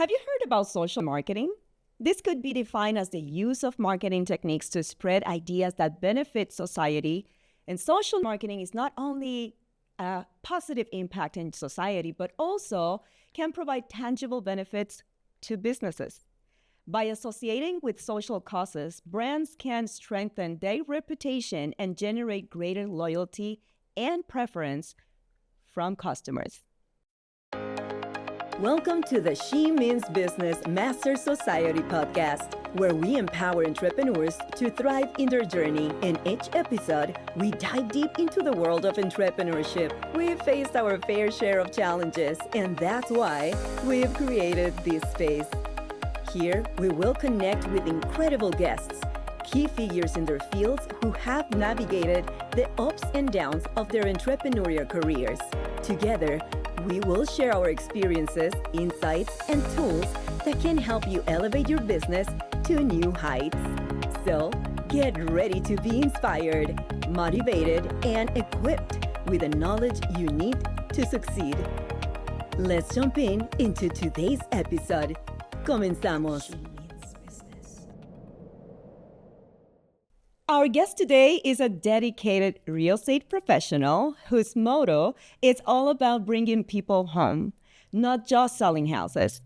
Have you heard about social marketing? This could be defined as the use of marketing techniques to spread ideas that benefit society. And social marketing is not only a positive impact in society, but also can provide tangible benefits to businesses. By associating with social causes, brands can strengthen their reputation and generate greater loyalty and preference from customers. Welcome to the She Means Business Master Society podcast, where we empower entrepreneurs to thrive in their journey. In each episode, we dive deep into the world of entrepreneurship. We've faced our fair share of challenges, and that's why we've created this space. Here, we will connect with incredible guests, key figures in their fields who have navigated the ups and downs of their entrepreneurial careers. Together, we will share our experiences, insights, and tools that can help you elevate your business to new heights. So, get ready to be inspired, motivated, and equipped with the knowledge you need to succeed. Let's jump into today's episode. Comenzamos. Our guest today is a dedicated real estate professional whose motto is all about bringing people home, not just selling houses.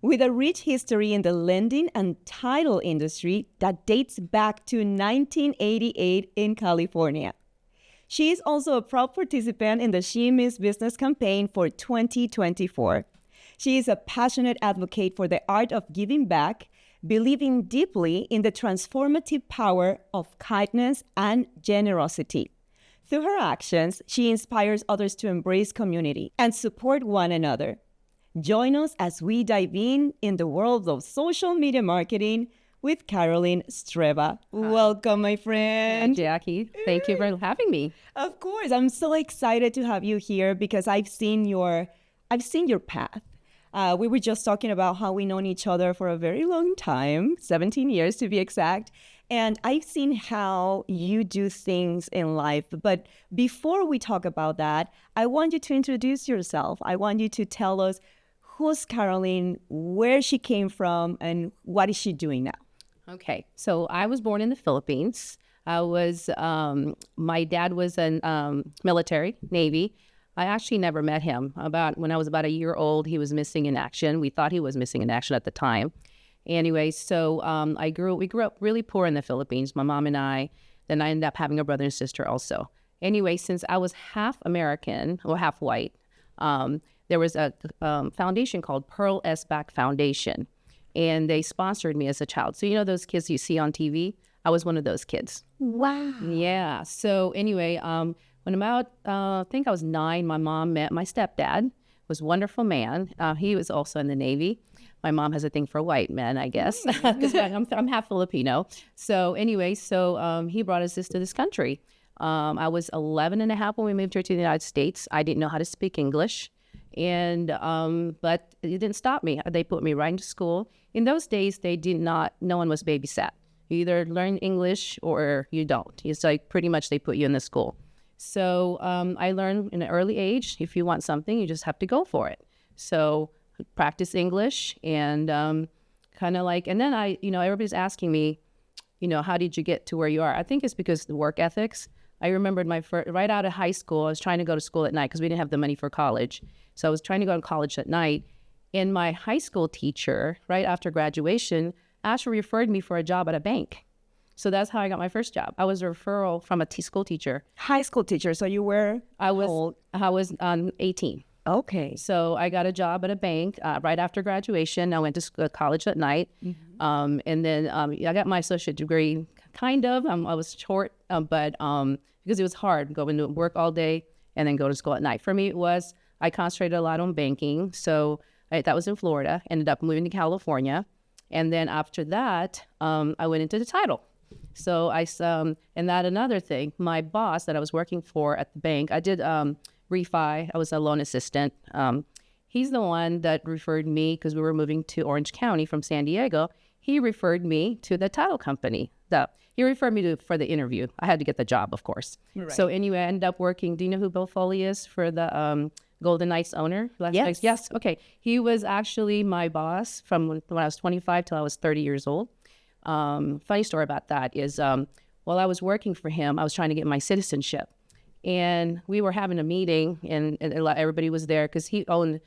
With a rich history in the lending and title industry that dates back to 1988 in California. She is also a proud participant in the She Means Business campaign for 2024. She is a passionate advocate for the art of giving back, believing deeply in the transformative power of kindness and generosity. Through her actions, she inspires others to embrace community and support one another. Join us as we dive in the world of social media marketing with Carolyn Streva. Welcome, my friend. Hi, Jackie. Thank you for having me. Of course. I'm so excited to have you here because I've seen your path. We were just talking about how we've known each other for a very long time, 17 years to be exact. And I've seen how you do things in life. But before we talk about that, I want you to introduce yourself. I want you to tell us who's Carolyn, where she came from, and what is she doing now? Okay. So I was born in the Philippines. My dad was in military, Navy. I actually never met him. When I was about a year old, he was missing in action. We thought he was missing in action at the time. Anyway, so we grew up really poor in the Philippines, my mom and I. Then I ended up having a brother and sister also. Anyway, since I was half American or half white, there was a foundation called Pearl S. Back Foundation, and they sponsored me as a child. So you know those kids you see on TV? I was one of those kids. Wow. Yeah. So anyway, when about, I think I was 9, my mom met my stepdad, was a wonderful man. He was also in the Navy. My mom has a thing for white men, I guess, because I'm half Filipino. So anyway, he brought us to this country. I was 11 and a half when we moved here to the United States. I didn't know how to speak English, but it didn't stop me. They put me right into school. In those days, no one was babysat. You either learn English or you don't. It's like pretty much they put you in the school. So I learned in an early age, if you want something, you just have to go for it. So practice English and and then everybody's asking me, how did you get to where you are? I think it's because of the work ethics. I remembered right out of high school, I was trying to go to school at night because we didn't have the money for college. So I was trying to go to college at night. And my high school teacher, right after graduation, actually referred me for a job at a bank. So that's how I got my first job. I was a referral from a school teacher. High school teacher. So you were old? I was 18. Okay. So I got a job at a bank right after graduation. I went to college at night. Mm-hmm. And then I got my associate degree, kind of. I was short, but because it was hard going to work all day and then go to school at night. For me, I concentrated a lot on banking. So that was in Florida. Ended up moving to California. And then after that, I went into the title. So and that another thing, my boss that I was working for at the bank, I did refi. I was a loan assistant. He's the one that referred me because we were moving to Orange County from San Diego. He referred me to the title company. He referred me for the interview. I had to get the job, of course. Right. So anyway, I ended up working. Do you know who Bill Foley is for the Golden Knights owner. Yes. Yes. Okay. He was actually my boss from when I was 25 till I was 30 years old. Funny story about that is while I was working for him, I was trying to get my citizenship. And we were having a meeting, and everybody was there because he owned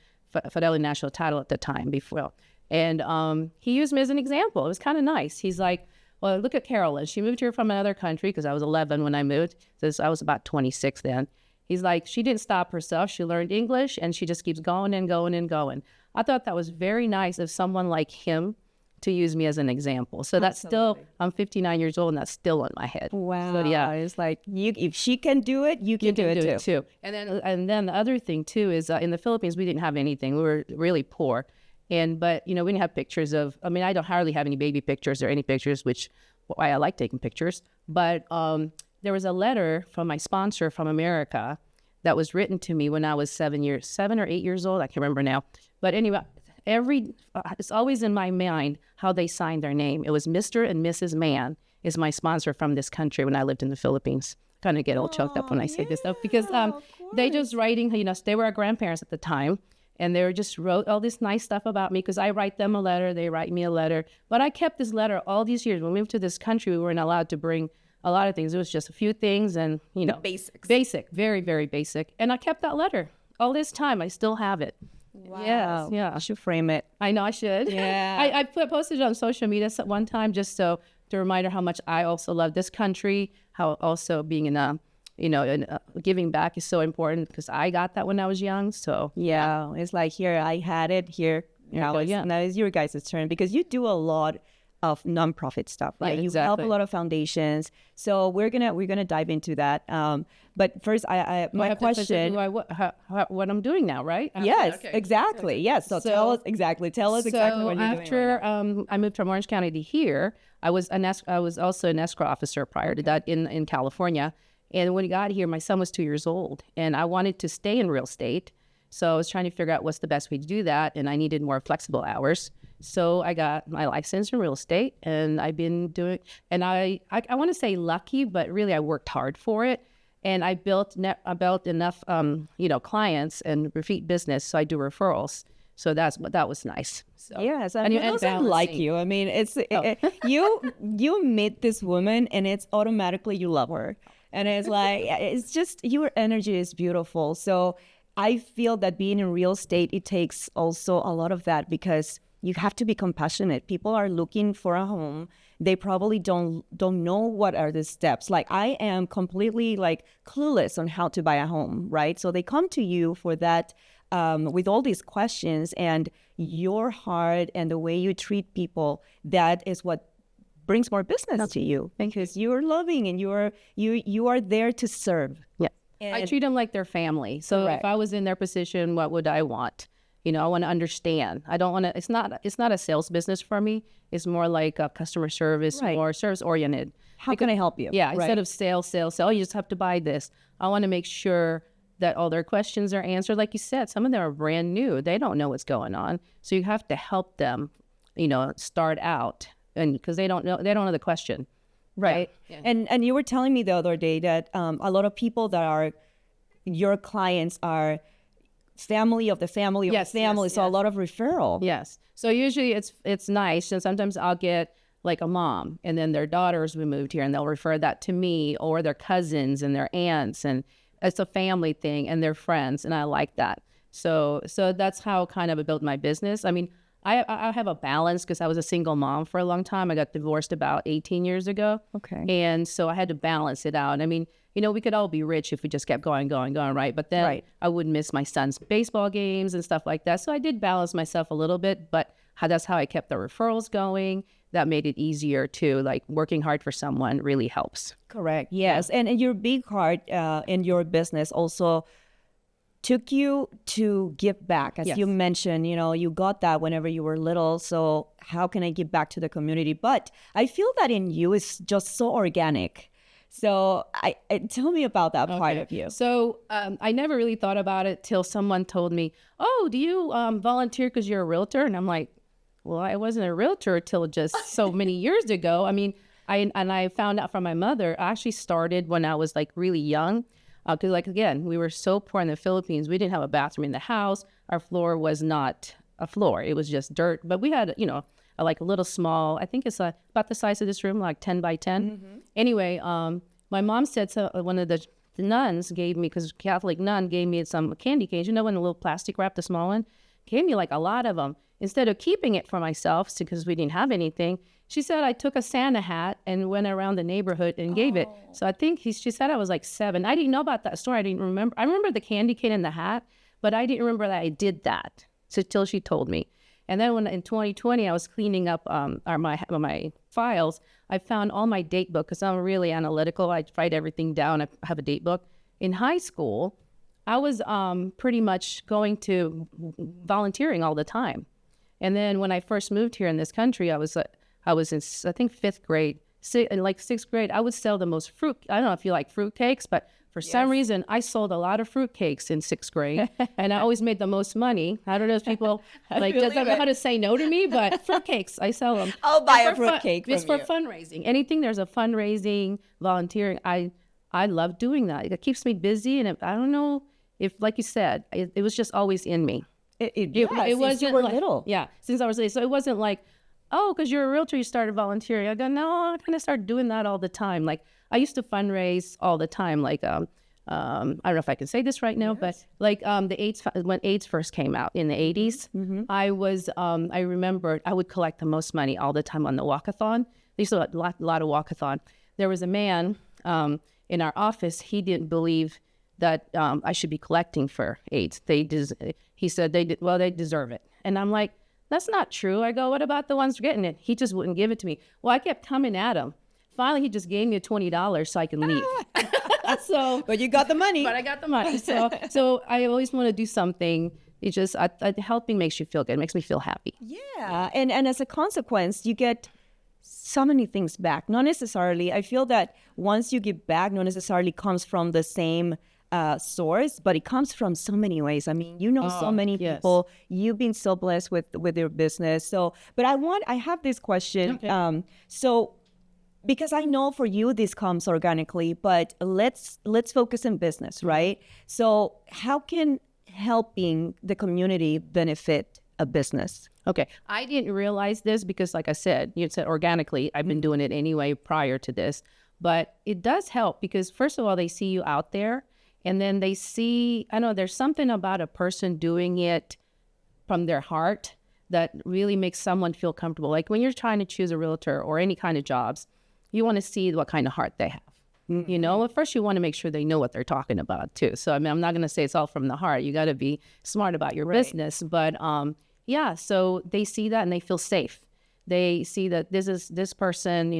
Fidelity National Title at the time before. And he used me as an example. It was kind of nice. He's like, well, look at Carolyn. She moved here from another country because I was 11 when I moved. So I was about 26 then. He's like, she didn't stop herself. She learned English, and she just keeps going and going and going. I thought that was very nice of someone like him to use me as an example. So that's still, I'm 59 years old, and that's still in my head. Wow. So yeah, It's like, if she can do it, you can do it too. And then the other thing too is in the Philippines, we didn't have anything. We were really poor. But we didn't have pictures of, I don't hardly have any baby pictures or any pictures, which why I like taking pictures. But there was a letter from my sponsor from America that was written to me when I was 7 or 8 years old. I can't remember now. But anyway, it's always in my mind how they signed their name. It was Mr. and Mrs. Mann is my sponsor from this country when I lived in the Philippines. Kind of get all choked up when I say this stuff because they just writing, they were our grandparents at the time. And they just wrote all this nice stuff about me because I write them a letter, they write me a letter. But I kept this letter all these years. When we moved to this country, we weren't allowed to bring a lot of things. It was just a few things and, The basics. Basic, very, very basic. And I kept that letter all this time. I still have it. Wow. Yes, yeah. I should frame it. I know I should. Yeah. I posted it on social media one time just to remind her how much I also love this country, how also being in a giving back is so important because I got that when I was young. So yeah, it's like here I had it here. Now it's your guys' turn because you do a lot of nonprofit stuff, right? Yeah, You exactly. help a lot of foundations. So we're gonna dive into that. But first, my question. What I'm doing now, right? Yes, Okay. exactly. Yes. So tell us exactly what you're doing. After I moved from Orange County to here, I was also an escrow officer prior to that in California. And when we got here, my son was 2 years old, and I wanted to stay in real estate. So I was trying to figure out what's the best way to do that, and I needed more flexible hours. So I got my license in real estate, and I've been doing. And I want to say lucky, but really I worked hard for it, and I built enough clients and repeat business, so I do referrals. So that was nice. So, yes, and who doesn't like you? I mean, you meet this woman, and it's automatically you love her. And it's like, it's just, your energy is beautiful. So I feel that being in real estate, it takes also a lot of that because you have to be compassionate. People are looking for a home. They probably don't know what are the steps. Like I am completely clueless on how to buy a home, right? So they come to you for that with all these questions, and your heart and the way you treat people, that is what brings more business to you because you're loving and you are there to serve. Yeah, I treat them like their family. So if I was in their position, what would I want? I want to understand. I don't want to. It's not a sales business for me. It's more like a customer service, more service oriented. How can I help you? Yeah, instead of sales. Oh, you just have to buy this. I want to make sure that all their questions are answered. Like you said, some of them are brand new. They don't know what's going on. So you have to help them, start out. And because they don't know the question, right? Yeah. And you were telling me the other day that a lot of people that are your clients are family of the family of the family, so a lot of referral. Yes. So usually it's nice, and sometimes I'll get like a mom, and then their daughters we moved here, and they'll refer that to me, or their cousins and their aunts, and it's a family thing, and their friends, and I like that. So that's how kind of I built my business. I mean, I have a balance because I was a single mom for a long time. I got divorced about 18 years ago. Okay. And so I had to balance it out. I mean, we could all be rich if we just kept going, right? But then I wouldn't miss my son's baseball games and stuff like that. So I did balance myself a little bit, but that's how I kept the referrals going. That made it easier too. Like working hard for someone really helps. Correct. Yes. Yeah. And your big heart in your business also took you to give back. As you mentioned, you got that whenever you were little. So how can I give back to the community? But I feel that in you is just so organic. So tell me about that part of you. So I never really thought about it till someone told me, oh, do you volunteer because you're a realtor? And I'm like, well, I wasn't a realtor till just so many years ago. I mean, I found out from my mother, I actually started when I was like really young. Because like, again, we were so poor in the Philippines. We didn't have a bathroom in the house. Our floor was not a floor. It was just dirt. But we had, like a little small, I think it's about the size of this room, like 10 by 10. Anyway, my mom said, so one of the nuns gave me, because Catholic nun gave me some candy canes, when the little plastic wrap, the small one, gave me like a lot of them. Instead of keeping it for myself, because we didn't have anything, she said I took a Santa hat and went around the neighborhood and gave it. So I think she said I was like 7. I didn't know about that story. I didn't remember. I remember the candy cane and the hat, but I didn't remember that I did that until she told me. And then when in 2020 I was cleaning up my files, I found all my date book, because I'm really analytical. I write everything down. I have a date book. In high school, I was pretty much going to volunteering all the time. And then when I first moved here in this country, I was in, I think, 5th grade. In like 6th grade, I would sell the most fruit. I don't know if you like fruit cakes, but for some reason, I sold a lot of fruit cakes in 6th grade, and I always made the most money. I don't know if people just don't know how to say no to me, but fruit cakes, I sell them. I'll buy a fruit cake from It's for fundraising. Anything there's a fundraising, volunteering, I love doing that. It keeps me busy, and I don't know if, like you said, it was just always in me. It wasn't you were like, little. Yeah, since I was little. So it wasn't like, oh, because you're a realtor, you started volunteering. I go, no, I kind of started doing that all the time. Like, I used to fundraise all the time. Like, I don't know if I can say this right now, but like when AIDS first came out in the 80s, I remember I would collect the most money all the time on the walkathon. They used to have a lot of walkathon. There was a man in our office. He didn't believe that I should be collecting for AIDS. He said they deserve it. And I'm like, that's not true. I go, what about the ones getting it? He just wouldn't give it to me. Well, I kept coming at him. Finally, he just gave me $20 so I can leave. But you got the money. But I got the money. So I always want to do something. It just, helping makes you feel good. It makes me feel happy. Yeah. And as a consequence, you get so many things back. Not necessarily. I feel that once you give back, not necessarily comes from the same source, but it comes from so many ways. I mean, so many people. You've been so blessed with your business. So, but I have this question. Okay. So, because I know for you this comes organically, but let's focus on business, right? So, how can helping the community benefit a business? Okay, I didn't realize this because, like I said, you said organically. I've been doing it anyway prior to this, but it does help because, first of all, they see you out there. And then they see, I know there's something about a person doing it from their heart that really makes someone feel comfortable. Like when you're trying to choose a realtor or any kind of jobs, you want to see what kind of heart they have. Mm-hmm. At first you want to make sure they know what they're talking about too. So, I mean, I'm not going to say it's all from the heart. You got to be smart about your business. But so they see that and they feel safe. They see that this person,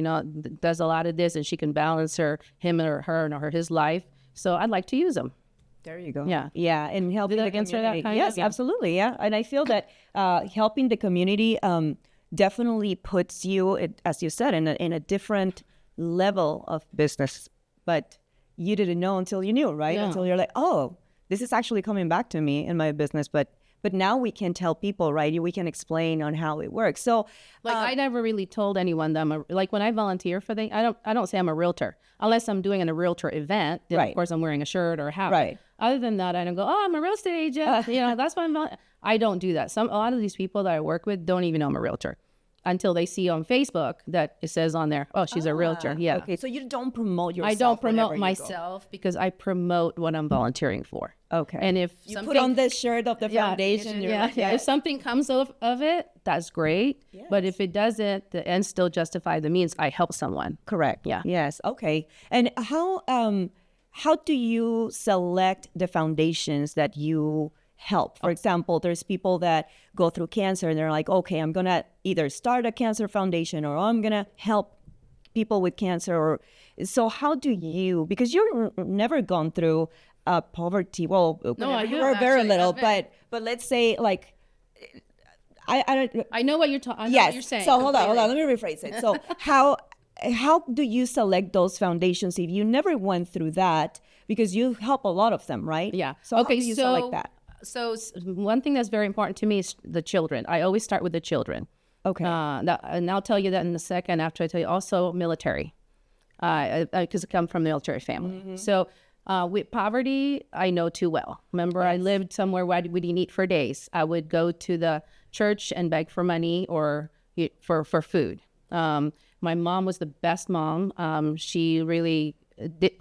does a lot of this and she can balance him or her or his life. So I'd like to use them. There you go. Yeah. Yeah. And helping the community. Yes, yeah. Absolutely. Yeah. And I feel that helping the community definitely puts you, as you said, in a different level of business. But you didn't know until you knew, right? Yeah. Until you're like, oh, this is actually coming back to me in my business. But now we can tell people, right? We can explain on how it works. So, I never really told anyone that when I volunteer for things, I don't say I'm a realtor unless I'm doing a realtor event. Then right. Of course, I'm wearing a shirt or a hat. Right. Other than that, I don't go, oh, I'm a real estate agent. That's why I don't do that. A lot of these people that I work with don't even know I'm a realtor until they see on Facebook that it says on there, oh, she's a realtor. Yeah. Okay. So you don't promote yourself. I don't promote myself because I promote what I'm volunteering for. Okay. And if you put on this shirt of the foundation, if something comes of it, that's great. Yes. But if it doesn't, the ends still justify the means. I help someone. Correct. Yeah. Yes. Okay. And how do you select the foundations that you help? For example, there's people that go through cancer and they're like, okay, I'm gonna either start a cancer foundation or I'm gonna help people with cancer. So how do you? Because you've never gone through poverty. Well, no, you were very little, but let's say like I know what you're talking. Yes. What you're saying. So hold on. Let me rephrase it. So how do you select those foundations if you never went through that? Because you help a lot of them, right? Yeah. So how do you select that? So one thing that's very important to me is the children. I always start with the children. Okay. And I'll tell you that in a second after I tell you also military, because I come from a military family. Mm-hmm. So With poverty, I know too well. Remember, I lived somewhere where we didn't eat for days. I would go to the church and beg for money or for food. My mom was the best mom. She really did.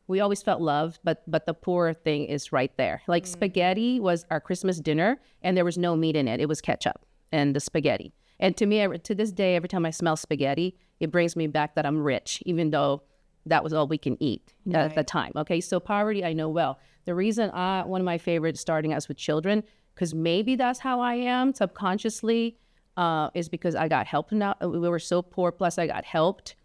We always felt loved, but the poor thing is right there. Like spaghetti was our Christmas dinner, and there was no meat in it. It was ketchup and the spaghetti. And to me, to this day, every time I smell spaghetti, it brings me back that I'm rich, even though that was all we can eat at the time. Okay, so poverty, I know well. The reason one of my favorites starting us with children, because maybe that's how I am subconsciously, is because I got help. Now we were so poor, plus I got helped.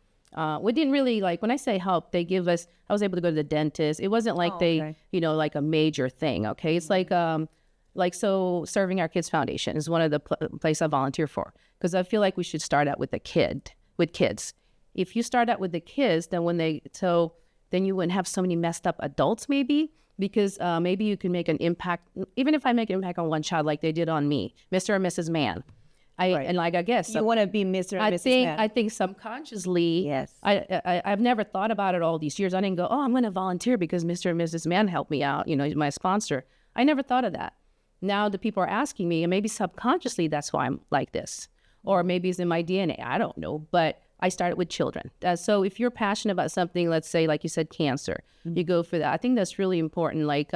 We didn't really when I say help, they give us, I was able to go to the dentist. It wasn't like like a major thing. Okay. It's so Serving Our Kids Foundation is one of the place I volunteer for, because I feel like we should start out with kids. If you start out with the kids, then then you wouldn't have so many messed up adults maybe, because maybe you can make an impact. Even if I make an impact on one child, like they did on me, Mr. and Mrs. Mann. I guess you want to be Mr. and Mrs. Mann. I think subconsciously, yes. I've never thought about it all these years. I didn't go, I'm going to volunteer because Mr. and Mrs. Mann helped me out. He's my sponsor. I never thought of that. Now the people are asking me, and maybe subconsciously that's why I'm like this, or maybe it's in my DNA. I don't know, but I started with children. So if you're passionate about something, let's say, like you said, cancer, you go for that. I think that's really important. Like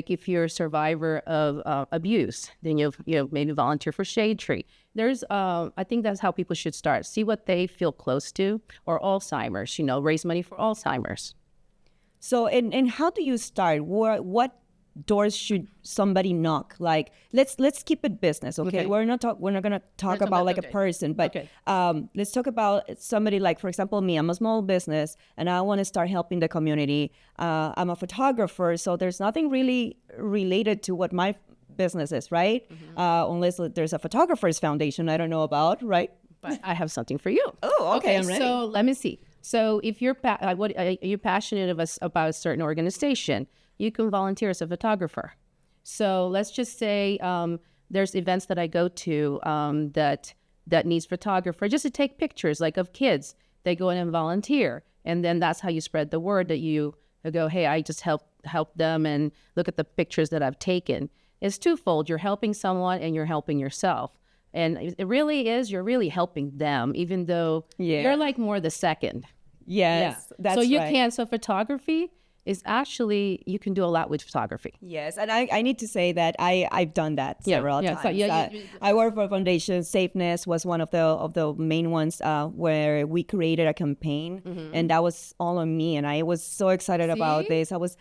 if you're a survivor of abuse, then you maybe volunteer for Shade Tree. I think that's how people should start. See what they feel close to, or Alzheimer's. Raise money for Alzheimer's. So, and how do you start? What doors should somebody knock? Like, let's keep it business, okay? We're not going to talk about like a person, but let's talk about somebody like, for example, me. I'm a small business and I want to start helping the community. I'm a photographer, so there's nothing really related to what my business is, right? Unless there's a photographer's foundation I don't know about, right? But I have something for you. Oh, okay, I'm ready. So let me see. So if you're passionate about a certain organization, you can volunteer as a photographer. So let's just say there's events that I go to that needs photographer just to take pictures, like of kids. They go in and volunteer, and then that's how you spread the word that you go, hey, I just help them and look at the pictures that I've taken. It's twofold. You're helping someone and you're helping yourself. And it really is, you're really helping them, even though you're like more the second. Yes, that's so you right. can. So photography is actually, you can do a lot with photography. Yes, and I need to say that I've done that several times. So, I work for a foundation. Safeness was one of the main ones where we created a campaign, and that was all on me. And I was so excited about this. I was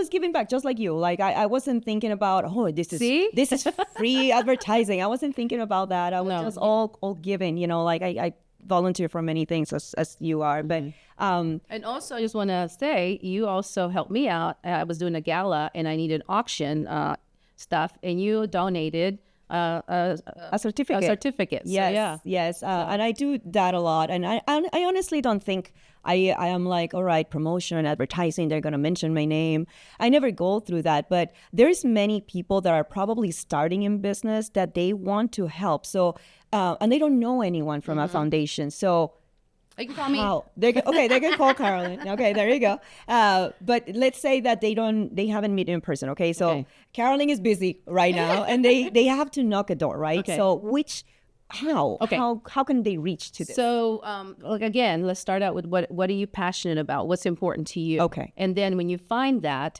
giving back just like you. Like I wasn't thinking about this is free advertising. I wasn't thinking about that. I was just all giving. Like I volunteer for many things as you are, but and also I just want to say you also helped me out. I was doing a gala and I needed auction stuff, and you donated a certificate. Yes. And I do that a lot, and I honestly don't think I am like, all right, promotion, advertising, they're going to mention my name. I never go through that, but there's many people that are probably starting in business that they want to help. So, and they don't know anyone from a foundation. So you can call me. They can call Carolyn. Okay, there you go. But let's say that they haven't met in person. Okay, so Carolyn is busy right now, and they have to knock a door, right? Okay. So how can they reach to this? So again, let's start out with what are you passionate about? What's important to you? Okay. And then when you find that,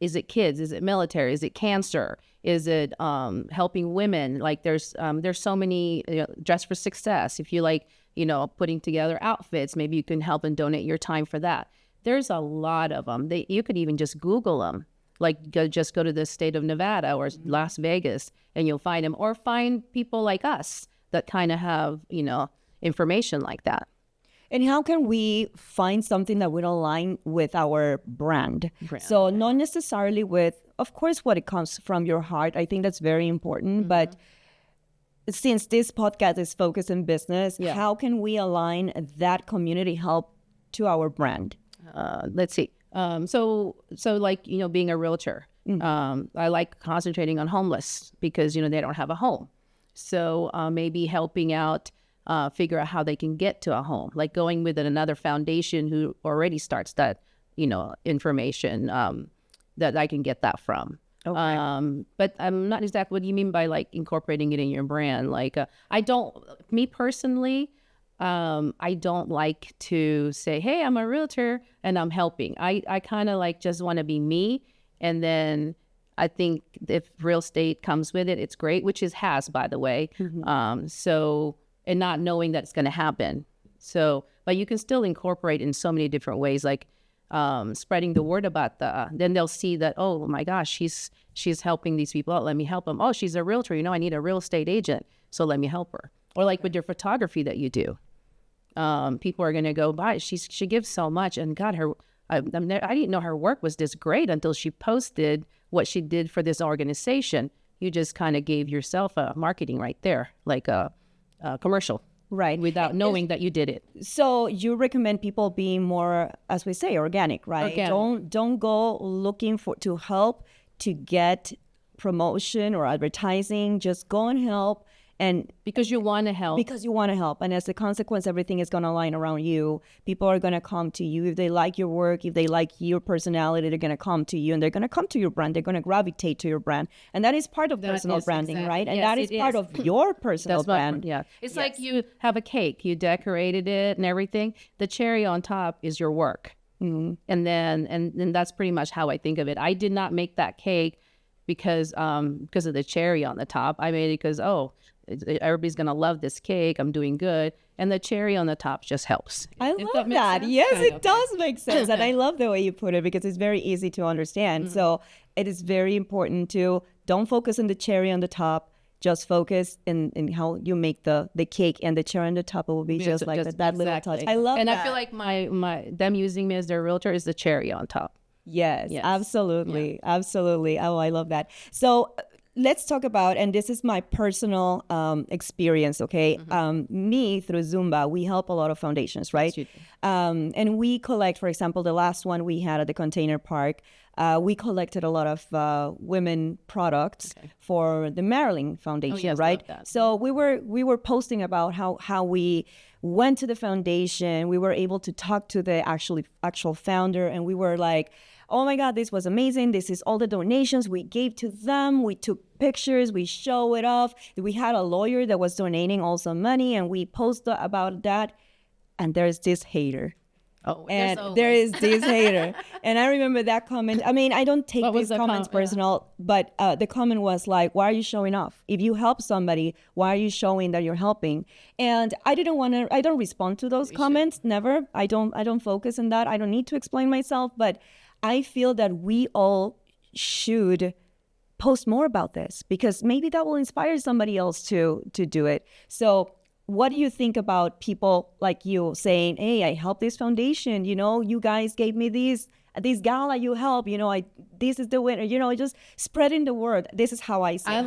is it kids? Is it military? Is it cancer? Is it helping women? Like there's so many, Dress for Success. If you like, putting together outfits, maybe you can help and donate your time for that. There's a lot of them. You could even just Google them. Like just go to the state of Nevada or Las Vegas and you'll find them, or find people like us that kind of have, information like that. And how can we find something that will align with our brand? So not necessarily with, of course, what it comes from your heart. I think that's very important. But since this podcast is focused on business, how can we align that community help to our brand? Let's see. So like, being a realtor, I like concentrating on homeless because, they don't have a home. So maybe helping out, figure out how they can get to a home, like going with another foundation who already starts that information that I can get that from. Okay. But I'm not exactly what do you mean by like incorporating it in your brand. Like me personally, I don't like to say, hey, I'm a realtor and I'm helping. I kind of like just want to be me. And then I think if real estate comes with it, it's great, which has, by the way. And not knowing that it's going to happen. So, but you can still incorporate in so many different ways, like spreading the word about then they'll see that, oh my gosh, she's helping these people out. Let me help them. Oh, she's a realtor. I need a real estate agent. So let me help her. Or like with your photography that you do. People are going to go by. She gives so much. And God, I didn't know her work was this great until she posted what she did for this organization. You just kind of gave yourself a marketing right there, like a commercial. Right. Without knowing that you did it. So you recommend people being more, as we say, organic, right? Organic. Don't go looking to help to get promotion or advertising. Just go and help. And because you want to help. Because you want to help. And as a consequence, everything is going to align around you. People are going to come to you. If they like your work, if they like your personality, they're going to come to you and they're going to come to your brand. They're going to gravitate to your brand. And that is part of personal branding, exactly. right? And yes, that is part of your personal brand. Yeah. It's like you have a cake, you decorated it and everything. The cherry on top is your work. Mm-hmm. And then that's pretty much how I think of it. I did not make that cake because of the cherry on the top. I made it because, everybody's going to love this cake. I'm doing good. And the cherry on the top just helps. I love that. Yes, it does make sense. And I love the way you put it because it's very easy to understand. Mm-hmm. So it is very important to don't focus on the cherry on the top. Just focus in how you make the cake, and the cherry on the top will be just like that little touch. I love and that. I feel like them using me as their realtor is the cherry on top. Yes. Absolutely. Yeah. Absolutely. Oh, I love that. So let's talk about, and this is my personal experience, okay? Mm-hmm. Me, through Zumba, we help a lot of foundations, right? Yes, and we collect, for example, the last one we had at the Container Park, we collected a lot of women products for the Marilyn Foundation, right? So we were posting about how we went to the foundation. We were able to talk to the actual founder, and we were like, oh my God, this was amazing. This is all the donations we gave to them. We took pictures, we show it off. We had a lawyer that was donating also money, and we posted about that. And there's this hater. Oh, and there is this hater. And I remember that comment. I mean, I don't take these comments personal, but the comment was like, why are you showing off? If you help somebody, why are you showing that you're helping? And I don't respond to those comments. Never. I don't focus on that. I don't need to explain myself, but I feel that we all should post more about this because maybe that will inspire somebody else to do it. So what do you think about people like you saying, hey, I helped this foundation, you guys gave me this gala you help, this is the winner, just spreading the word. This is how I say I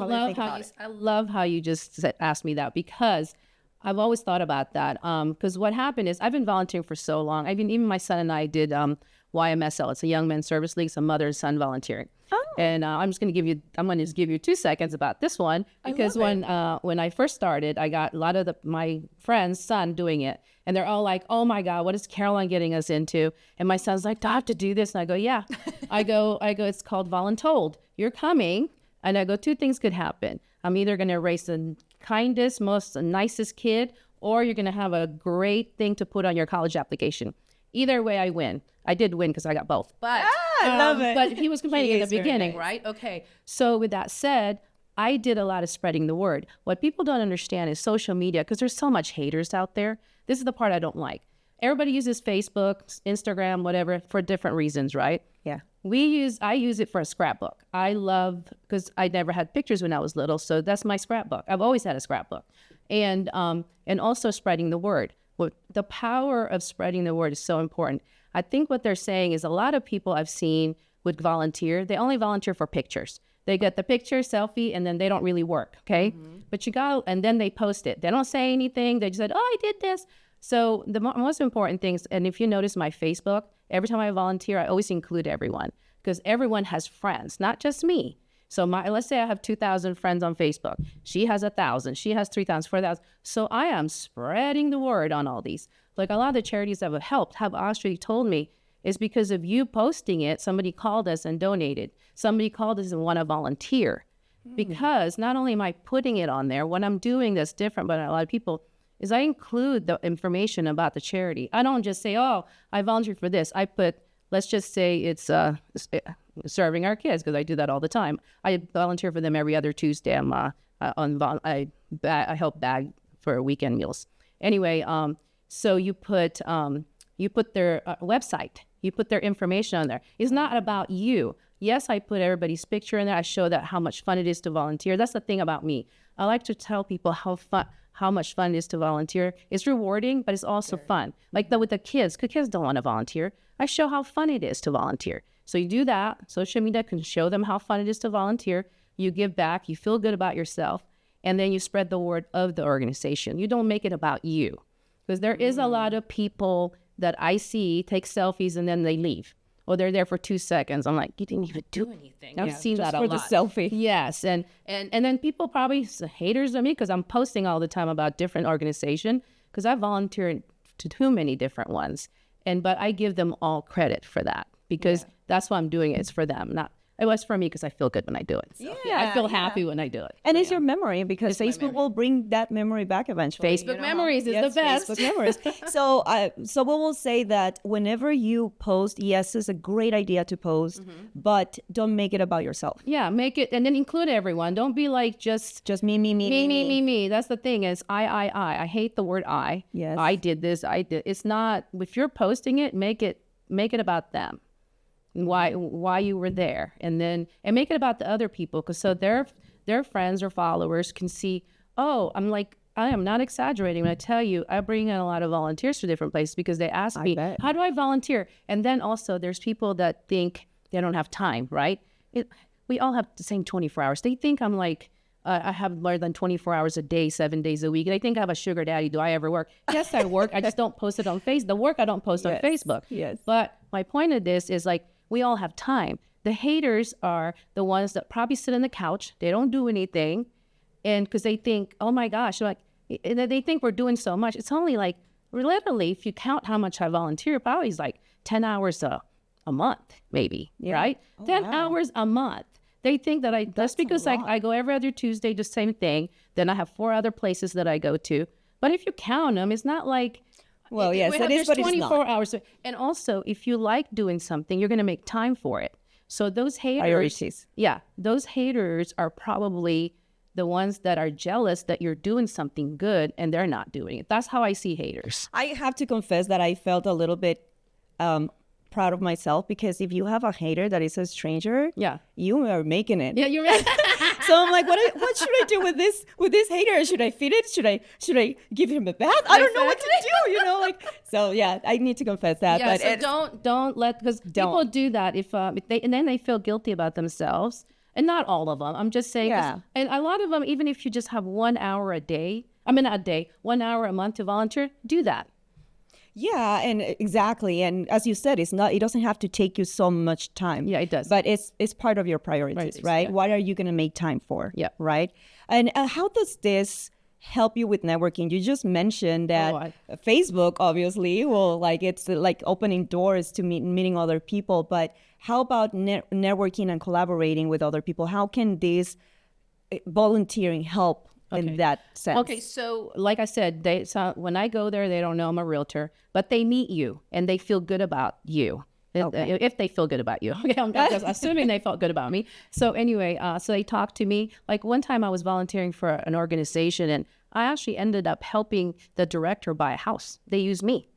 love how you just asked me that because I've always thought about that. Because what happened is I've been volunteering for so long. Even my son and I did YMSL. It's a Young Men's Service League. It's a mother and son volunteering. Oh. And I'm going to just give you 2 seconds about this one because when I first started, I got a lot of my friends' son doing it. And they're all like, oh my God, what is Carolyn getting us into? And my son's like, do I have to do this? And I go, yeah. I go, it's called Voluntold. You're coming. And I go, 2 things could happen. I'm either going to raise the kindest, nicest kid, or you're going to have a great thing to put on your college application. Either way, I win. I did win because I got both. But I love it. But he was complaining in the beginning, nice. Right? Okay. So with that said, I did a lot of spreading the word. What people don't understand is social media, because there's so much haters out there. This is the part I don't like. Everybody uses Facebook, Instagram, whatever, for different reasons, right? Yeah. I use it for a scrapbook. I love, because I never had pictures when I was little, so that's my scrapbook. I've always had a scrapbook. And also spreading the word. The power of spreading the word is so important. I think what they're saying is a lot of people I've seen would volunteer. They only volunteer for pictures. They get the picture, selfie, and then they don't really work, okay? Mm-hmm. But and then they post it. They don't say anything. They just said, oh, I did this. So the most important things, and if you notice my Facebook, every time I volunteer, I always include everyone because everyone has friends, not just me. So let's say I have 2,000 friends on Facebook. She has 1,000. She has 3,000, 4,000. So I am spreading the word on all these. Like a lot of the charities that have helped have actually told me, It's because of you posting it. Somebody called us and donated. Somebody called us and want to volunteer. Because not only am I putting it on there, what I'm doing that's different but a lot of people is I include the information about the charity. I don't just say, oh, I volunteered for this. I put, let's just say it's serving our kids, because I do that all the time. I volunteer for them every other Tuesday. I help bag for weekend meals. Anyway, so you put their website, you put their information on there. It's not about you. Yes, I put everybody's picture in there. I show that how much fun it is to volunteer. That's the thing about me. I like to tell people how much fun it is to volunteer. It's rewarding, but it's also fun. Like with the kids, because kids don't want to volunteer. I show how fun it is to volunteer. So you do that. Social media can show them how fun it is to volunteer. You give back. You feel good about yourself. And then you spread the word of the organization. You don't make it about you. Because there is a lot of people that I see take selfies and then they leave. Or they're there for 2 seconds. I'm like, you didn't even do anything. I've seen that a lot. Just for the selfie. Yes. And then people probably haters of me because I'm posting all the time about different organizations because I volunteer to too many different ones. But I give them all credit for that because that's why I'm doing it. It's for them. It was for me because I feel good when I do it. So, I feel happy when I do it. And it's your memory because Facebook will bring that memory back eventually. Facebook memories is the best. Facebook memories. So we will say that whenever you post, yes, it's a great idea to post, but don't make it about yourself. Yeah, make it and then include everyone. Don't be like just me. That's the thing is I. I hate the word I. Yes. I did this. I did. It's not. If you're posting it, make it about them. Why you were there, and make it about the other people, because so their friends or followers can see, oh, I am not exaggerating when I tell you I bring in a lot of volunteers to different places because they ask me, how do I volunteer? And then also there's people that think they don't have time, right? We all have the same 24 hours. They think I'm like, I have more than 24 hours a day, 7 days a week. They think I have a sugar daddy. Do I ever work? Yes, I work. I just don't post it on Facebook. The work I don't post on Facebook. Yes. But my point of this is like, we all have time. The haters are the ones that probably sit on the couch. They don't do anything. And because they think, oh my gosh, they think we're doing so much. It's only like, literally, if you count how much I volunteer, probably is like 10 hours a month, maybe, right? 10 hours a month. They think that that's because I go every other Tuesday, the same thing. Then I have 4 other places that I go to. But if you count them, it's not like, well, yes, it is, but it's not. 24 hours. And also, if you like doing something, you're going to make time for it. So those haters, priorities. Yeah, those haters are probably the ones that are jealous that you're doing something good and they're not doing it. That's how I see haters. I have to confess that I felt a little bit proud of myself, because if you have a hater that is a stranger, you are making it. Yeah, you're right. So I'm like, what should I do with this hater? Should I feed it? Should I give him a bath? I don't know what to do, So yeah, I need to confess that. Yeah, but so don't let, because people do that if they, and then they feel guilty about themselves. And not all of them. I'm just saying, and a lot of them, even if you just have 1 hour a day, 1 hour a month to volunteer, do that. Yeah, and exactly. And as you said, it doesn't have to take you so much time. Yeah, it does. But it's part of your priorities, right? Yeah. What are you going to make time for? Yeah. Right? And how does this help you with networking? You just mentioned that Facebook, obviously, it's like opening doors to meeting other people. But how about networking and collaborating with other people? How can this volunteering help in that sense? Okay, so like I said, when I go there, they don't know I'm a realtor, but they meet you and they feel good about you. If they feel good about you. Okay, I'm just assuming they felt good about me. So anyway, so they talked to me. Like one time I was volunteering for an organization and I actually ended up helping the director buy a house. They used me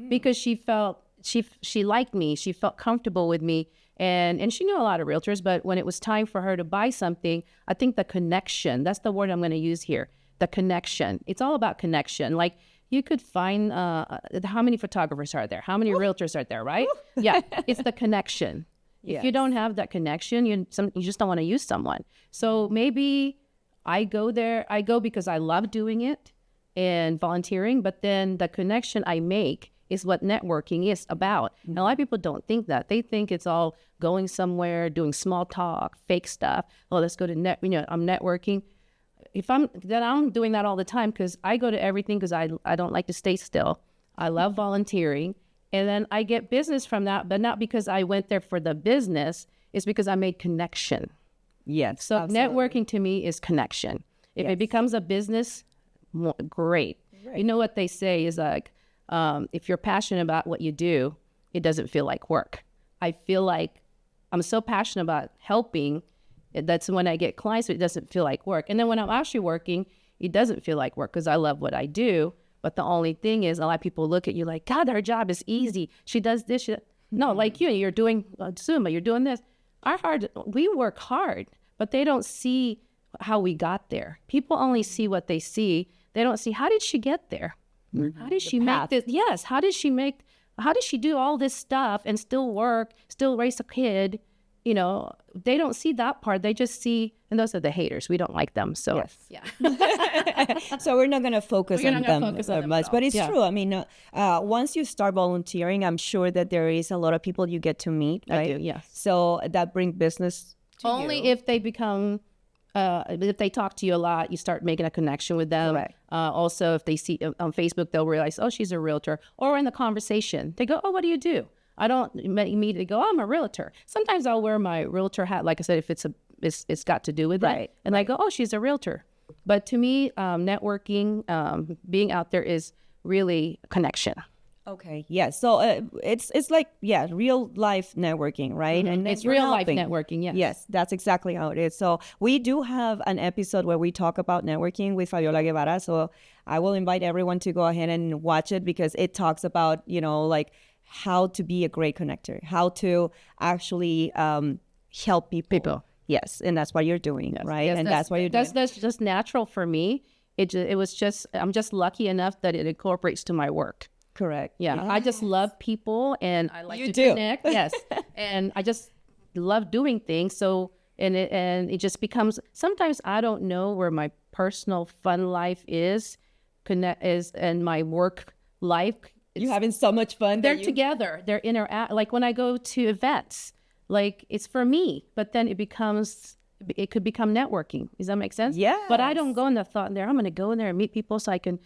because she felt, she liked me. She felt comfortable with me. And she knew a lot of realtors, but when it was time for her to buy something, I think the connection, that's the word I'm going to use here, the connection. It's all about connection. Like you could find, how many photographers are there? How many realtors are there, right? Yeah, it's the connection. If you don't have that connection, you just don't want to use someone. So maybe I go because I love doing it and volunteering, but then the connection I make is what networking is about. And a lot of people don't think that. They think it's all going somewhere, doing small talk, fake stuff. Oh, let's go to I'm networking. Then I'm doing that all the time because I go to everything because I don't like to stay still. I love volunteering. And then I get business from that, but not because I went there for the business. It's because I made connection. Yes. So absolutely. networking to me is connection. If it becomes a business, great. You know what they say is like, if you're passionate about what you do, it doesn't feel like work. I feel like I'm so passionate about helping. That's when I get clients, it doesn't feel like work. And then when I'm actually working, it doesn't feel like work because I love what I do. But the only thing is, a lot of people look at you like, God, her job is easy. She does this. No, like you're doing Zumba, you're doing this. We work hard, but they don't see how we got there. People only see what they see. They don't see, how did she get there? How did she make this? Yes. How did she do all this stuff and still work, still raise a kid? You know, they don't see that part. They just see, and those are the haters. We don't like them. So, So we're not going to focus on them so much. But it's Yeah. true. I mean, once you start volunteering, I'm sure that there is a lot of people you get to meet, right? I do, yes. So that brings business to Only you. if they become, if they talk to you a lot, you start making a connection with them. Correct. Also, if they see on Facebook, they'll realize, oh, she's a realtor. Or in the conversation, they go, oh, what do you do? I don't immediately go, oh, I'm a realtor. Sometimes I'll wear my realtor hat. Like I said, if it's got to do with Right, that. And I go, oh, she's a realtor. But to me, networking, being out there is really connection. Okay. Yeah. So it's like, real life networking, right? And It's you're real life helping. networking, yes. Yes, that's exactly how it is. So we do have an episode where we talk about networking with Fabiola Guevara. So I will invite everyone to go ahead and watch it because it talks about, like how to be a great connector, how to actually help people. Yes. And that's what you're doing, right? Yes, and that's what you're doing. That's just natural for me. It was just, I'm just lucky enough that it incorporates to my work. Correct. Yeah. I just love people and I like You to do. connect. Yes. And I just love doing things. So, and it just becomes, sometimes I don't know where my personal fun life is, and my work life. You're having so much fun. They're together. They're interact. Like when I go to events, like it's for me, but then it could become networking. Does that make sense? Yes. But I don't go in the thought there, I'm going to go in there and meet people so I can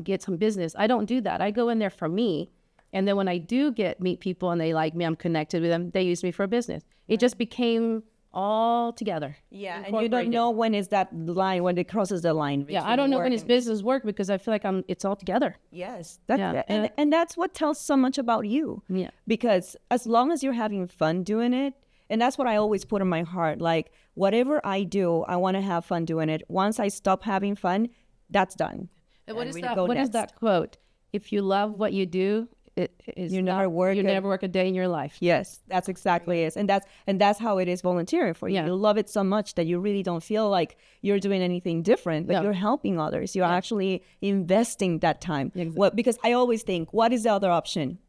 get some business. I don't do that. I go in there for me. And then when I do meet people and they like me, I'm connected with them, they use me for business. It just became all together. Yeah. And you don't know when is that line, when it crosses the line. Yeah. I don't know when it's business work because I feel like it's all together. Yes. Yeah. And that's what tells so much about you. Yeah. Because as long as you're having fun doing it, and that's what I always put in my heart, like whatever I do, I want to have fun doing it. Once I stop having fun, that's done. And what is we that? go What is next. that quote? If you love what you do, You never work a day in your life. Yes, that's exactly it. And that's how it is volunteering for you. Yeah. You love it so much that you really don't feel like you're doing anything different, but No. you're helping others. You're actually investing that time. Exactly. Well, because I always think, what is the other option?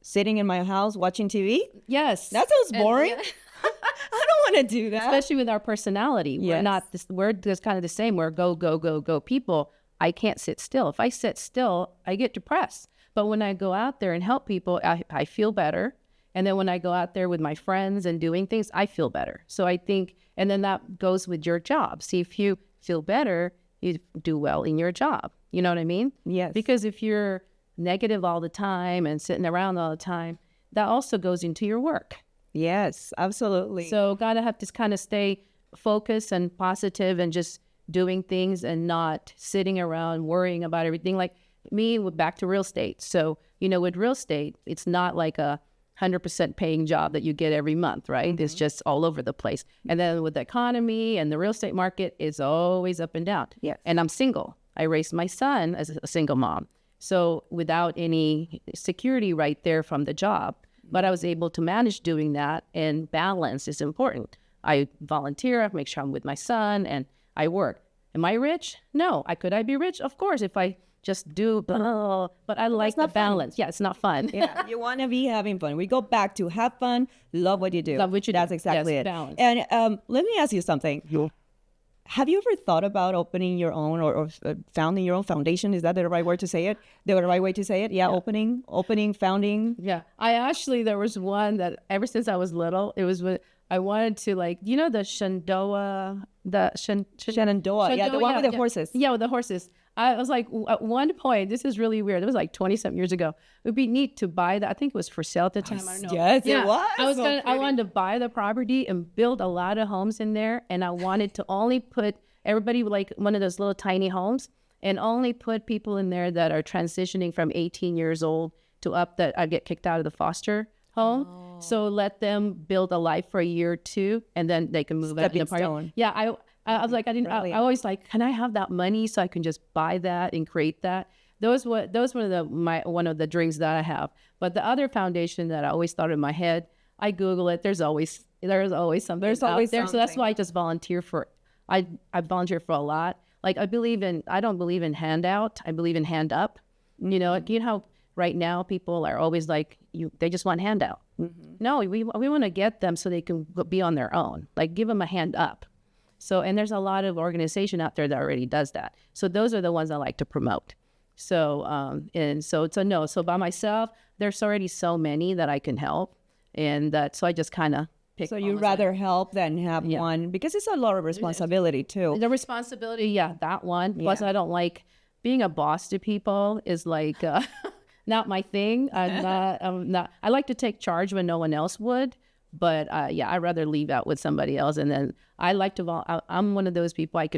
Sitting in my house watching TV? Yes. That sounds boring. I don't want to do that. Especially with our personality. We're Yes. not this, we're just kind of the same. We're go, go, go, go people. I can't sit still. If I sit still, I get depressed. But when I go out there and help people, I feel better. And then when I go out there with my friends and doing things, I feel better. So I think, and then that goes with your job. See, if you feel better, you do well in your job. You know what I mean? Yes. Because if you're negative all the time and sitting around all the time, that also goes into your work. Yes, absolutely. So gotta have to kind of stay focused and positive and just doing things and not sitting around worrying about everything. Like me, back to real estate. So, with real estate, it's not like a 100% paying job that you get every month, right? It's just all over the place. And then with the economy and the real estate market, it's always up and down. Yes. And I'm single. I raised my son as a single mom. So without any security right there from the job, but I was able to manage doing that, and balance is important. I volunteer, I make sure I'm with my son, and I work. Am I rich? No. Could I be rich? Of course, if I just do, blah, but I like the balance. Yeah, it's not fun. Yeah, you want to be having fun. We go back to have fun, love what you do. Love what you do. That's exactly Yes, it. balance. And let me ask you something. Have you ever thought about opening your own or founding your own foundation? Is that the right word to say it? The right way to say it? Yeah, opening, founding. Yeah. There was one that ever since I was little, it was what I wanted to, like, the Shenandoah, Shenandoah. Yeah, the one with the horses. Yeah, with the horses. I was like, at one point, this is really weird. It was like 20-something years ago. It would be neat to buy that. I think it was for sale at the time. I don't know. Yes, it was. I wanted to buy the property and build a lot of homes in there. And I wanted to only put everybody like one of those little tiny homes and only put people in there that are transitioning from 18 years old to up that I get kicked out of the foster home. Oh. So let them build a life for a year or two and then they can move out in the apartment. Yeah, I was like, I always like, can I have that money so I can just buy that and create that? Those were one of the dreams that I have. But the other foundation that I always thought in my head, I Google it. There's always something. There's always there. Something. So that's why I just volunteer for. I volunteer for a lot. Like I don't believe in handout. I believe in hand up. You know how right now people are always like they just want handout. Mm-hmm. No, we want to get them so they can be on their own. Like give them a hand up. So, and there's a lot of organization out there that already does that. So those are the ones I like to promote. So, so by myself, there's already so many that I can help. And so I just kind of pick. So you rather help than have one because it's a lot of responsibility too. The responsibility, that one. Plus I don't like being a boss to people is like, not my thing. I'm not, I like to take charge when no one else would. But I'd rather leave out with somebody else. And then I like to, I'm one of those people I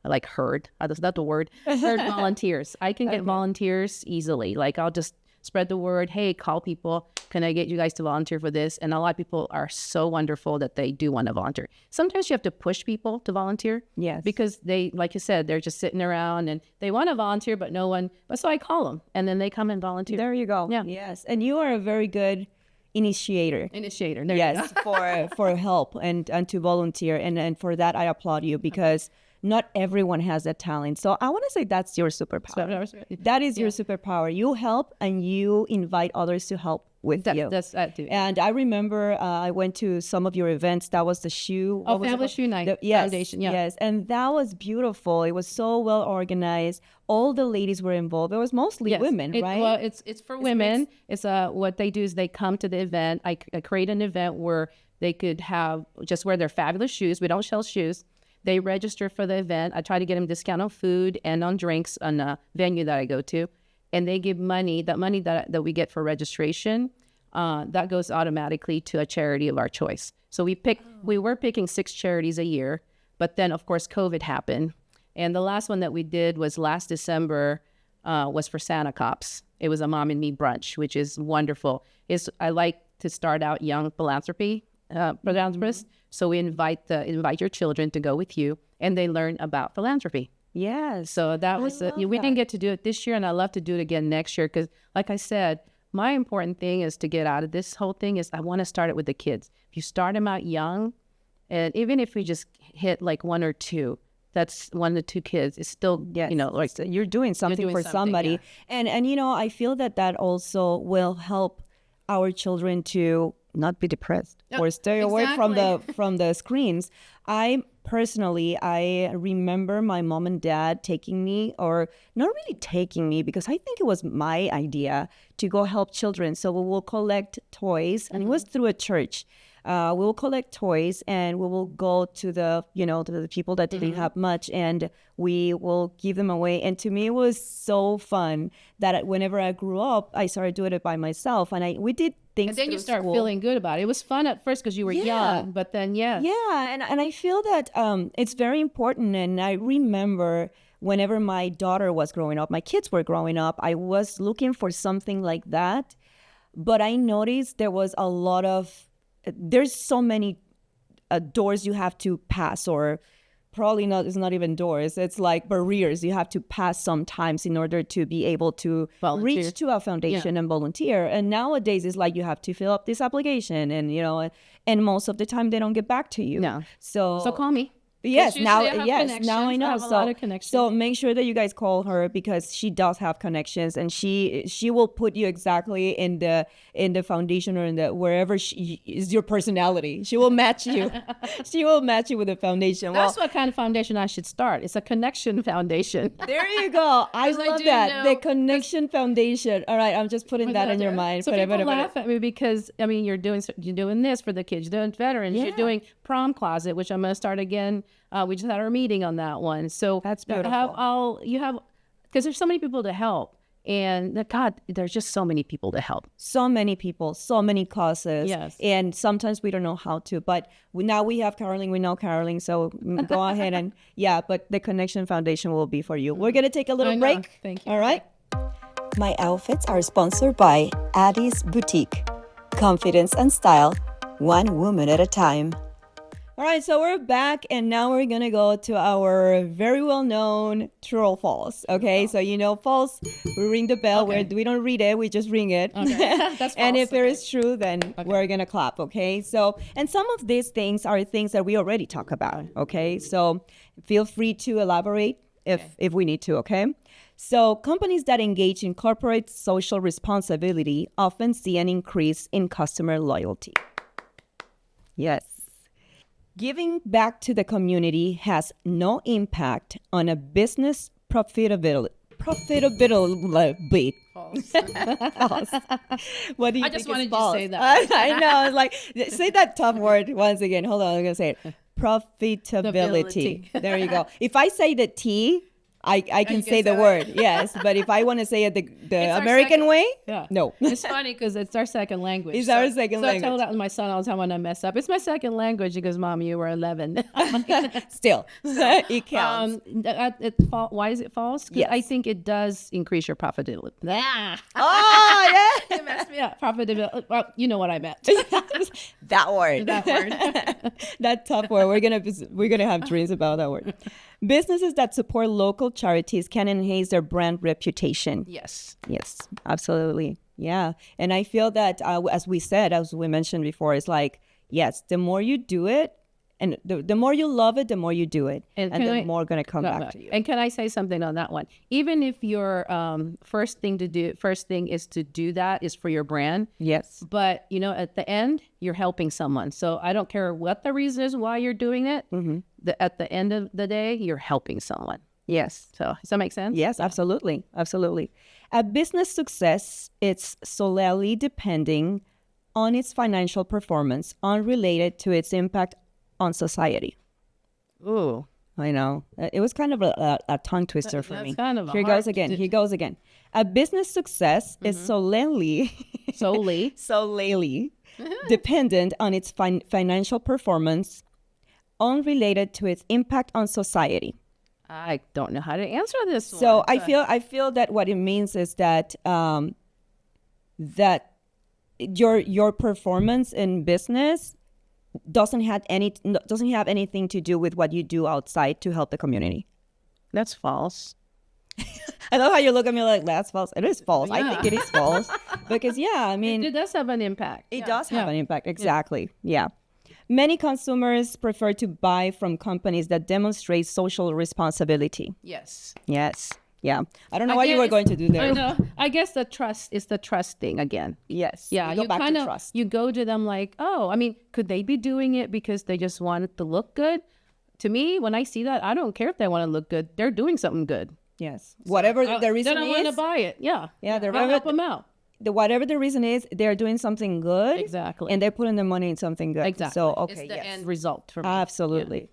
like herd. That's not the word. Herd volunteers. I can get volunteers easily. Like I'll just spread the word. Hey, call people. Can I get you guys to volunteer for this? And a lot of people are so wonderful that they do want to volunteer. Sometimes you have to push people to volunteer. Yes. Because they, like you said, they're just sitting around and they want to volunteer, but no one. But so I call them and then they come and volunteer. There you go. Yeah. Yes. And you are a very good initiator. There yes, for help and to volunteer. And for that, I applaud you because not everyone has that talent. So I want to say that's your superpower. That is your superpower. You help and you invite others to help with you. That's that too. And I remember I went to some of your events. That was the shoe. Family Shoe Night Foundation. Yeah. Yes. And that was beautiful. It was so well organized. All the ladies were involved. It was mostly women, right? Well, it's for women. It's what they do is they come to the event. I create an event where they could just wear their fabulous shoes. We don't sell shoes. They register for the event. I try to get them discount on food and on drinks on a venue that I go to. And they give money, that money that we get for registration, that goes automatically to a charity of our choice. So we were picking 6 charities a year, but then of course COVID happened. And the last one that we did was last December, was for Santa Cops. It was a mom and me brunch, which is wonderful. I like to start out young philanthropists. So we invite your children to go with you and they learn about philanthropy. Yes. So that was we didn't get to do it this year, and I'd love to do it again next year because, like I said, my important thing is to get out of this whole thing is I want to start it with the kids. If you start them out young, and even if we just hit like 1 or 2, that's 1 to 2 kids. It's still, like you're doing something for somebody. Yeah. And I feel that also will help our children to not be depressed or stay away from the screens. I remember my mom and dad taking me, or not really taking me, because I think it was my idea to go help children. So we will collect toys, and it was through a church. We will collect toys and we will go to the people that didn't have much, and we will give them away. And to me, it was so fun that whenever I grew up, I started doing it by myself, and we did things. And then you start feeling good about it. It was fun at first because you were young, but then and I feel that it's very important. And I remember whenever my daughter was growing up, my kids were growing up, I was looking for something like that, but I noticed there's so many doors you have to pass, or probably not, it's not even doors, it's like barriers you have to pass sometimes in order to be able to reach to a foundation and volunteer. And nowadays it's like you have to fill up this application, and and most of the time they don't get back to you. No. So call me. Now I know. So make sure that you guys call her, because she does have connections, and she will put you exactly in the foundation, or in the wherever is your personality. She will match you. She will match you with the foundation. That's what kind of foundation I should start. It's a connection foundation. There you go. I love that. The connection foundation. All right, I'm just putting that in your mind. So people laugh at me because you're doing this for the kids. You're doing veterans. You're doing prom closet, which I'm going to start again. We just had our meeting on that one. So that's beautiful. You have because there's so many people to help. And God, there's just so many people to help. So many people, so many causes. Yes. And sometimes we don't know how to, but now we have Carolyn, we know Carolyn. So go ahead and but the Connection Foundation will be for you. We're going to take a little break. Thank you. All right. My outfits are sponsored by Addie's Boutique. Confidence and style, one woman at a time. All right, so we're back, and now we're going to go to our very well-known true or false, okay? So, false, we ring the bell. Okay. We don't read it, we just ring it. Okay. That's false. And if it is true, then we're going to clap, okay? So, and some of these things are things that we already talk about, okay? So feel free to elaborate if we need to, okay? So companies that engage in corporate social responsibility often see an increase in customer loyalty. Yes. Giving back to the community has no impact on a business profitability. False. False. What do you I think just is wanted you to false? say that. I know. Like, say that tough word once again. Hold on, I'm gonna say it. Profitability. There you go. If I say the T, I can say the word, yes. But if I want to say it the American way, no. It's funny because it's our second language. It's our second language. I tell that to my son all the time when I mess up. It's my second language. He goes, Mom, you were 11. Still, it counts. Why is it false? Yes. I think it does increase your profitability. Oh, yeah. It messed me up. Profitability. Well, you know what I meant. That word. That tough word. We're gonna have dreams about that word. Businesses that support local charities can enhance their brand reputation. Yes, absolutely. Yeah. And I feel that, as we mentioned before, it's like, yes, the more you do it, and the more you love it, the more you do it, and the more going to come back to you. And can I say something on that one? Even if your first thing is to do that is for your brand. Yes. But, at the end, you're helping someone. So I don't care what the reason is why you're doing it. Mm-hmm. At the end of the day, you're helping someone. Yes. So does that make sense? Yes, absolutely. Absolutely. A business success, it's solely depending on its financial performance, unrelated to its impact on society. Ooh. I know. It was kind of a tongue twister for me. Kind of Here goes again. A business success is solely dependent on its financial performance, unrelated to its impact on society. I don't know how to answer this So one. I feel that what it means is that that your performance in business doesn't have anything to do with what you do outside to help the community. That's false. I love how you look at me like, that's false. It is false. Yeah. I think it is false because it does have an impact. It does have an impact. Exactly. Yeah. Many consumers prefer to buy from companies that demonstrate social responsibility. Yes. Yeah. I don't know what you were going to do there. I know. I guess the trust is the trust thing again. Yes. Yeah. You go back to trust. You go to them like, could they be doing it because they just want it to look good? To me, when I see that, I don't care if they want to look good. They're doing something good. Yes. Whatever the reason is. Then I want to buy it. Yeah. Yeah. I'll help them out. Whatever the reason is, they're doing something good. Exactly. And they're putting the money in something good. Exactly. So, okay. It's the end result for me. Absolutely. Yeah.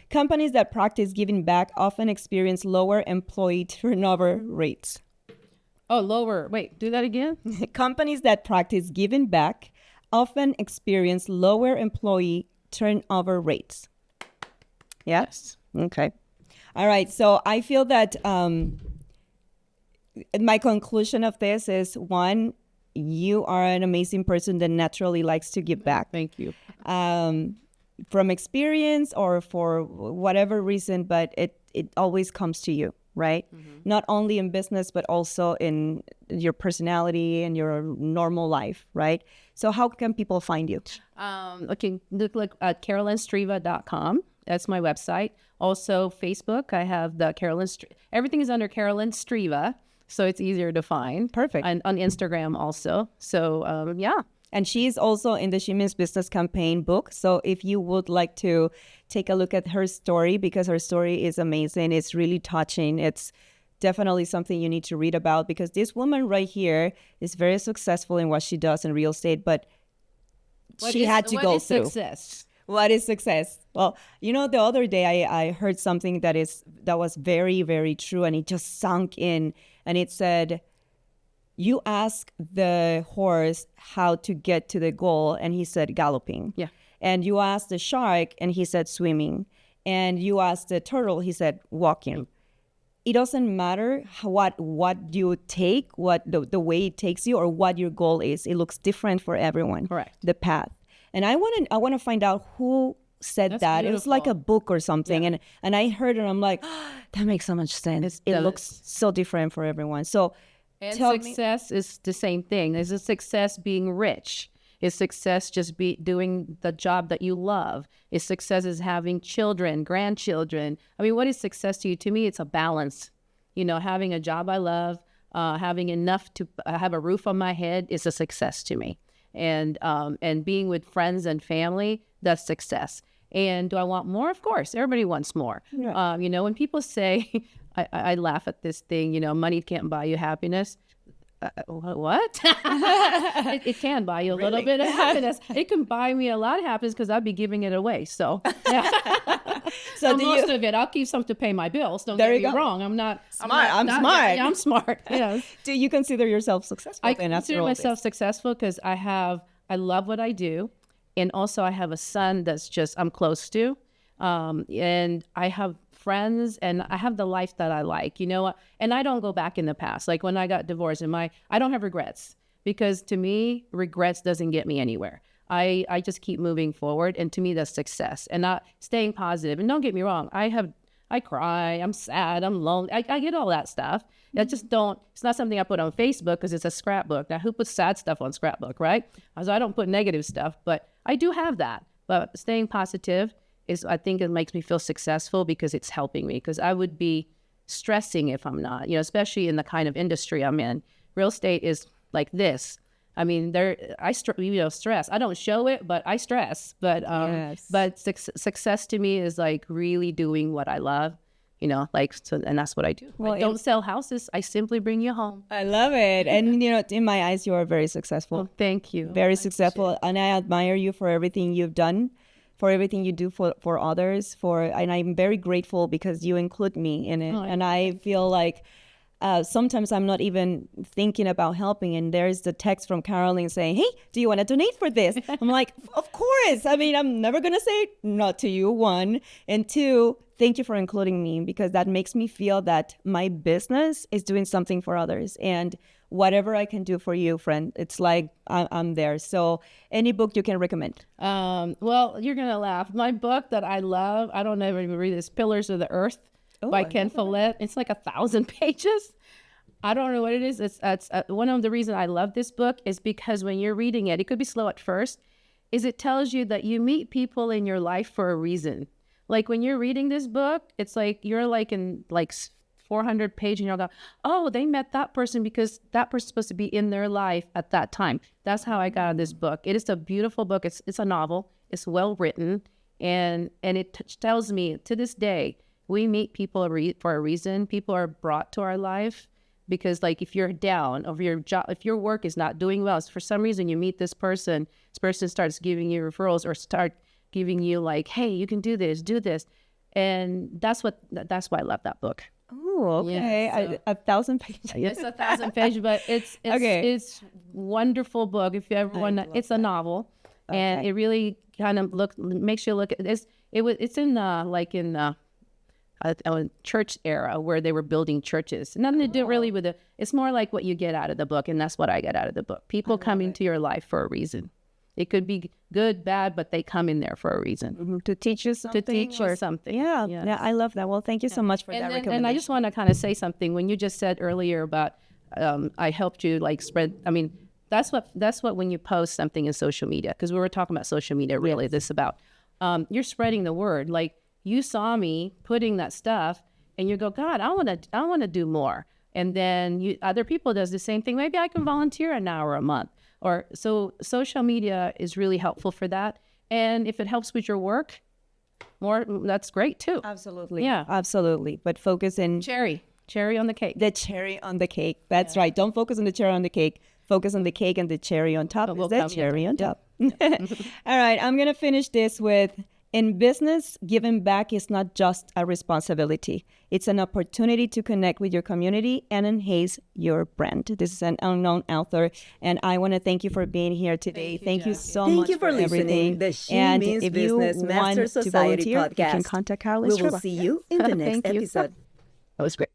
Companies that practice giving back often experience lower employee turnover rates. Oh, lower. Wait, do that again? Companies that practice giving back often experience lower employee turnover rates. Yeah? Yes. Okay. All right. So I feel that my conclusion of this is, one, you are an amazing person that naturally likes to give back. Thank you. From experience or for whatever reason, but it always comes to you, right? Mm-hmm. Not only in business, but also in your personality and your normal life, right? So how can people find you? Look at carolynstreva.com. That's my website. Also, Facebook, I have the everything is under Carolyn Streva, so it's easier to find. Perfect. And on Instagram also. So, yeah. And she's also in the She Means Business campaign book. So if you would like to take a look at her story, because her story is amazing, it's really touching. It's definitely something you need to read about, because this woman right here is very successful in what she does in real estate, but she had to go through. Success? What is success? Well, the other day I heard something that was very, very true, and it just sunk in. And it said, you ask the horse how to get to the goal, and he said galloping. Yeah. And you ask the shark, and he said swimming. And you ask the turtle, he said walking. It doesn't matter what you take, what the way it takes you, or what your goal is. It looks different for everyone. Correct. The path. And I want to find out who said That's that. beautiful. It was like a book or something. Yeah. And I heard it, and I'm like, that makes so much sense. It looks so different for everyone. So and tell me. success is the same thing. Is a success being rich? Is success just doing the job that you love? Is success is having children, grandchildren? I mean, what is success to you? To me, it's a balance. Having a job I love, having enough to have a roof on my head is a success to me. And being with friends and family, that's success. And do I want more? Of course, everybody wants more. Yeah. When people say, I laugh at this thing, money can't buy you happiness. What? it can buy you a little bit of happiness. It can buy me a lot of happiness because I'd be giving it away. So, yeah. So most of it, I'll keep some to pay my bills. Don't get me wrong. I'm not smart. I'm smart. Yeah, I'm smart. Yes. Do you consider yourself successful? I consider myself successful because I love what I do, and also I have a son that's I'm close to, and I have friends, and I have the life that I like, and I don't go back in the past. Like when I got divorced, I don't have regrets, because to me, regrets doesn't get me anywhere. I just keep moving forward, and to me, that's success, and not staying positive. And don't get me wrong, I cry, I'm sad, I'm lonely, I get all that stuff. I just don't, it's not something I put on Facebook because it's a scrapbook. Now, who puts sad stuff on scrapbook, right? So I don't put negative stuff, but I do have that. But staying positive I think it makes me feel successful because it's helping me, because I would be stressing if I'm not, especially in the kind of industry I'm in. Real estate is like this. I mean, stress. I don't show it, but I stress. But yes. But success to me is like really doing what I love, and that's what I do. Well, I don't sell houses. I simply bring you home. I love it. And, in my eyes, you are very successful. Oh, thank you. Very successful. And I admire you for everything you've done, for everything you do for others, and I'm very grateful because you include me in it. And I feel like sometimes I'm not even thinking about helping, and there's the text from Carolyn saying, hey, do you want to donate for this? I'm like, of course. I mean, I'm never going to say not to you, one. And two, thank you for including me, because that makes me feel that my business is doing something for others. And whatever I can do for you, friend, it's like I'm there. So any book you can recommend? Well, you're going to laugh. My book that I love, I don't ever even read this, Pillars of the Earth by Ken Follett. It's like 1,000 pages. I don't know what it is. It's one of the reasons I love this book is because when you're reading it, it could be slow at first, is it tells you that you meet people in your life for a reason. Like when you're reading this book, it's like you're like in 400 page and you'll go, oh, they met that person because that person's supposed to be in their life at that time. That's how I got this book. It is a beautiful book. It's a novel. It's well written. And it tells me to this day, we meet people for a reason. People are brought to our life because if you're down over your job, if your work is not doing well, for some reason you meet this person starts giving you referrals or start giving you hey, you can do this. And that's why I love that book. Oh, okay. Yeah, so, 1,000 pages. It's 1,000 pages, but it's okay. It's wonderful book. If you ever want, it's a novel, and it really kind of makes you look at this. It's in a church era where they were building churches. Nothing to do really with it. It's more like what you get out of the book, and that's what I get out of the book. People come into your life for a reason. It could be good, bad, but they come in there for a reason. Mm-hmm. To teach you something. Yeah. Yes. Yeah, I love that. Well, thank you so much for that recommendation. And I just want to kind of say something. When you just said earlier about I helped you spread, I mean, that's what when you post something in social media, because we were talking about social media, really, this about, you're spreading the word. You saw me putting that stuff and you go, God, I want to do more. And then other people does the same thing. Maybe I can volunteer an hour a month. So social media is really helpful for that. And if it helps with your work more, that's great too. Absolutely. Yeah. Absolutely. But focus in cherry on the cake. The cherry on the cake. That's right. Don't focus on the cherry on the cake. Focus on the cake and the cherry on top. We'll is that cherry on top? All right, I'm going to finish this with, in business, giving back is not just a responsibility. It's an opportunity to connect with your community and enhance your brand. This is an unknown author, and I want to thank you for being here today. Thank you so much Thank you for listening. everything. The She And Means if you Business Master want to Society volunteer, you can podcast. contact Carolyn We will Streva. see you in the next Thank you. episode. That was great.